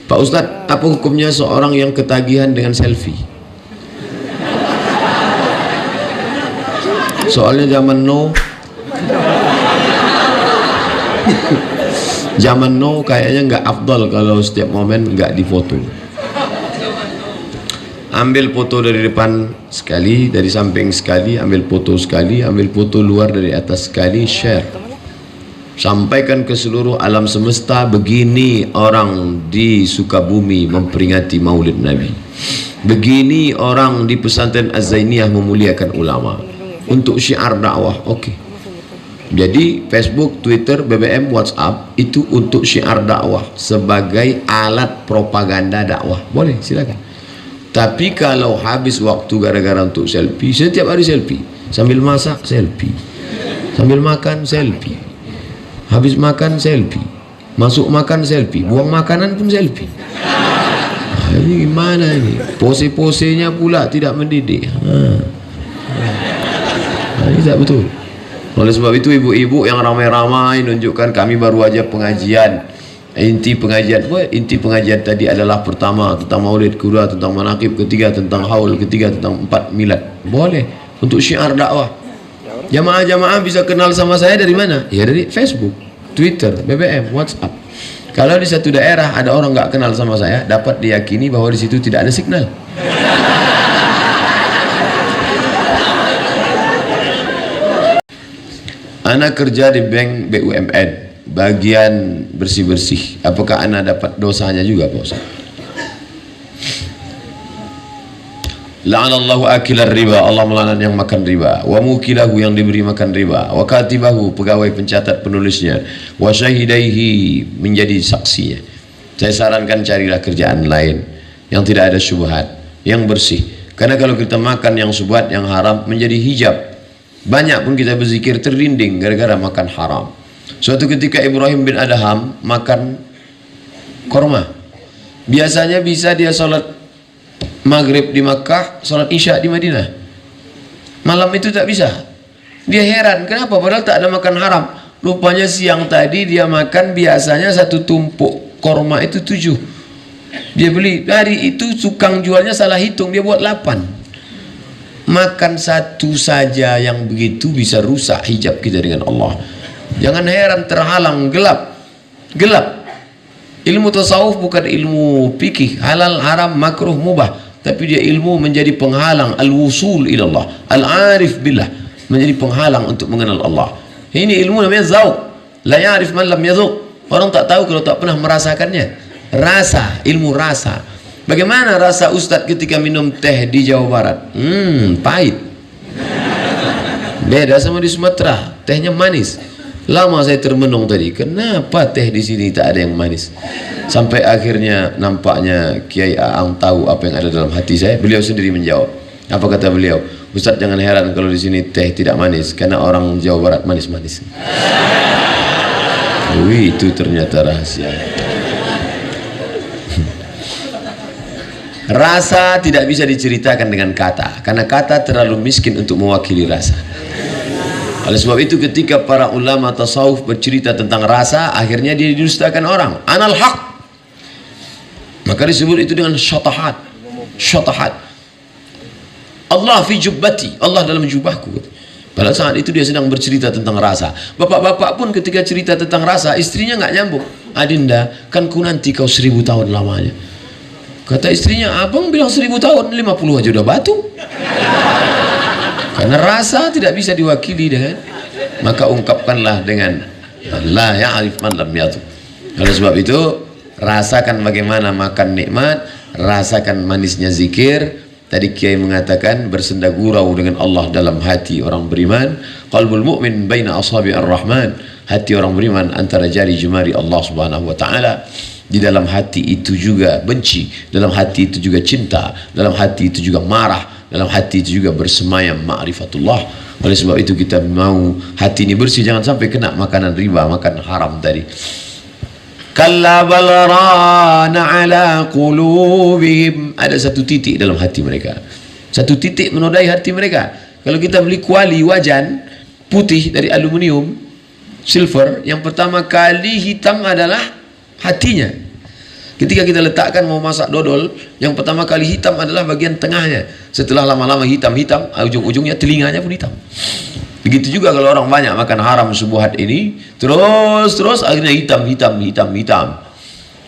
Pak Ustadz, apa hukumnya seorang yang ketagihan dengan selfie? Soalnya zaman now kayaknya nggak afdal kalau setiap momen nggak difoto. Ambil foto dari depan sekali, dari samping sekali, ambil foto sekali, ambil foto luar dari atas sekali, share. Sampaikan ke seluruh alam semesta, begini orang di Sukabumi memperingati Maulid Nabi. Begini orang di pesantren Az-Zainiyah memuliakan ulama. Untuk syiar dakwah, oke. Jadi Facebook, Twitter, BBM, WhatsApp itu untuk syiar dakwah sebagai alat propaganda dakwah. Boleh, silakan. Tapi kalau habis waktu gara-gara untuk selfie, setiap hari selfie, sambil masak selfie, sambil makan selfie, habis makan selfie, masuk makan selfie, buang makanan pun selfie. Ini gimana ini? Pose-posenya pula tidak mendidik. Ini tak betul. Oleh sebab itu ibu-ibu yang ramai-ramai menunjukkan kami baru aja pengajian. Inti pengajian tadi adalah pertama tentang Maulid, kedua tentang manaqib, ketiga tentang haul, ketiga tentang 4 milad. Boleh untuk syiar dakwah. Jamaah-jamaah bisa kenal sama saya dari mana? Ya dari Facebook, Twitter, BBM, WhatsApp. Kalau di satu daerah ada orang nggak kenal sama saya, dapat diyakini bahwa di situ tidak ada signal. Anak kerja di bank BUMN, bagian bersih-bersih. Apakah anak dapat dosanya juga, Pak Ustaz? La'anallahu akilar riba, Allah melaknat yang makan riba, wa mukilahu yang diberi makan riba, wa katibahu pegawai pencatat penulisnya, wa syahidaihi menjadi saksinya. Saya sarankan carilah kerjaan lain yang tidak ada syubhat, yang bersih. Karena kalau kita makan yang syubhat, yang haram, menjadi hijab. Banyak pun kita berzikir terrinding gara-gara makan haram. Suatu ketika Ibrahim bin Adham makan korma. Biasanya bisa dia sholat maghrib di Makkah, sholat isya di Madinah. Malam itu tak bisa. Dia heran, kenapa? Padahal tak ada makan haram. Rupanya siang tadi dia makan biasanya satu tumpuk korma itu 7. Dia beli, hari itu tukang jualnya salah hitung, dia buat 8. Makan satu saja yang begitu bisa rusak hijab kita dengan Allah. Jangan heran terhalang, gelap. Ilmu tasawuf bukan ilmu fikih, halal, haram, makruh, mubah, tapi dia ilmu menjadi penghalang al-wusul ilallah, al-arif billah, menjadi penghalang untuk mengenal Allah. Ini ilmu namanya zauq. La ya'rif man lam yazuq. Orang tak tahu kalau tak pernah merasakannya. Rasa, ilmu rasa. Bagaimana rasa Ustadz ketika minum teh di Jawa Barat? Pahit. Beda sama di Sumatera, tehnya manis. Lama saya termenung tadi, kenapa teh di sini tak ada yang manis? Sampai akhirnya nampaknya Kiai Aang tahu apa yang ada dalam hati saya. Beliau sendiri menjawab. Apa kata beliau? Ustadz jangan heran kalau di sini teh tidak manis, karena orang Jawa Barat manis-manis. Wih, itu ternyata rahasia. Rasa tidak bisa diceritakan dengan kata, karena kata terlalu miskin untuk mewakili rasa. Oleh sebab itu ketika para ulama tasawuf bercerita tentang rasa, akhirnya dia didustakan orang. Anal haq. Maka disebut itu dengan syatahat. Syatahat. Allah fi jubbati, Allah dalam jubahku. Pada saat itu dia sedang bercerita tentang rasa. Bapak-bapak pun ketika cerita tentang rasa, istrinya nggak nyambung. Adinda, kan ku nanti kau 1000 tahun lamanya. Kata istrinya, abang bilang 1000 tahun, 50 aja udah batu. Karena rasa tidak bisa diwakili dengan, maka ungkapkanlah dengan la ya'rif man lam yadhuq. Oleh sebab itu, rasakan bagaimana makan nikmat, rasakan manisnya zikir. Tadi Kiai mengatakan bersenda gurau dengan Allah dalam hati orang beriman. Qalbul mu'min baina ashabi ar-rahman. Hati orang beriman antara jari jemari Allah Subhanahu wa taala. Di dalam hati itu juga benci, dalam hati itu juga cinta, dalam hati itu juga marah, dalam hati itu juga bersemayam ma'rifatullah. Oleh sebab itu kita mau hati ini bersih, jangan sampai kena makanan riba, makan haram tadi. Kalla bal rana ala qulubihim. Ada satu titik dalam hati mereka, satu titik menodai hati mereka. Kalau kita beli kuali wajan putih dari aluminium, silver, yang pertama kali hitam adalah hatinya. Ketika kita letakkan mau masak dodol, yang pertama kali hitam adalah bagian tengahnya. Setelah lama-lama hitam-hitam, ujung-ujungnya telinganya pun hitam. Begitu juga kalau orang banyak makan haram subuhat ini, terus akhirnya hitam.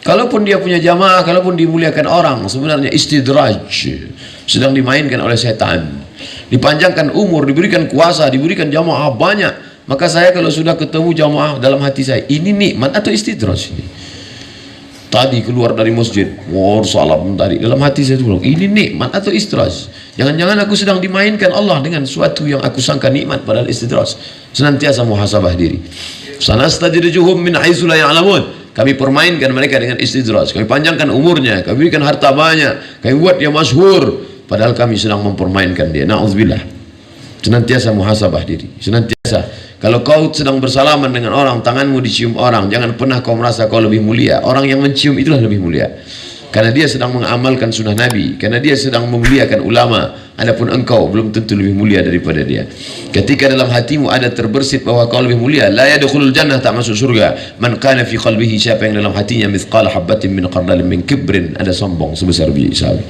Kalaupun dia punya jamaah, kalaupun dimuliakan orang, sebenarnya istidraj, sedang dimainkan oleh setan. Dipanjangkan umur, diberikan kuasa, diberikan jamaah banyak. Maka saya kalau sudah ketemu jamaah dalam hati saya, ini nikmat atau istidraj ini? Tadi keluar dari masjid, salam tadi dalam hati saya bilang, ini nikmat atau istidraj? Jangan-jangan aku sedang dimainkan Allah dengan suatu yang aku sangka nikmat padahal istidraj. Senantiasa muhasabah diri. Sanastadrijuhum min haitsu la ya'lamun. Kami permainkan mereka dengan istidraj. Kami panjangkan umurnya, kami berikan harta banyak, kami buat dia masyhur, padahal kami sedang mempermainkan dia. Nauzubillah. Senantiasa muhasabah diri. Senantiasa. Kalau kau sedang bersalaman dengan orang, tanganmu dicium orang, jangan pernah kau merasa kau lebih mulia. Orang yang mencium itulah lebih mulia. Karena dia sedang mengamalkan sunnah Nabi. Karena dia sedang memuliakan ulama. Adapun engkau belum tentu lebih mulia daripada dia. Ketika dalam hatimu ada terbersit bahwa kau lebih mulia, la yadkhulul jannah, tak masuk surga. Man kana fi qalbihi, siapa yang dalam hatinya mithqala habbatin min khardalin min kibrin, ada sombong sebesar biji sawi.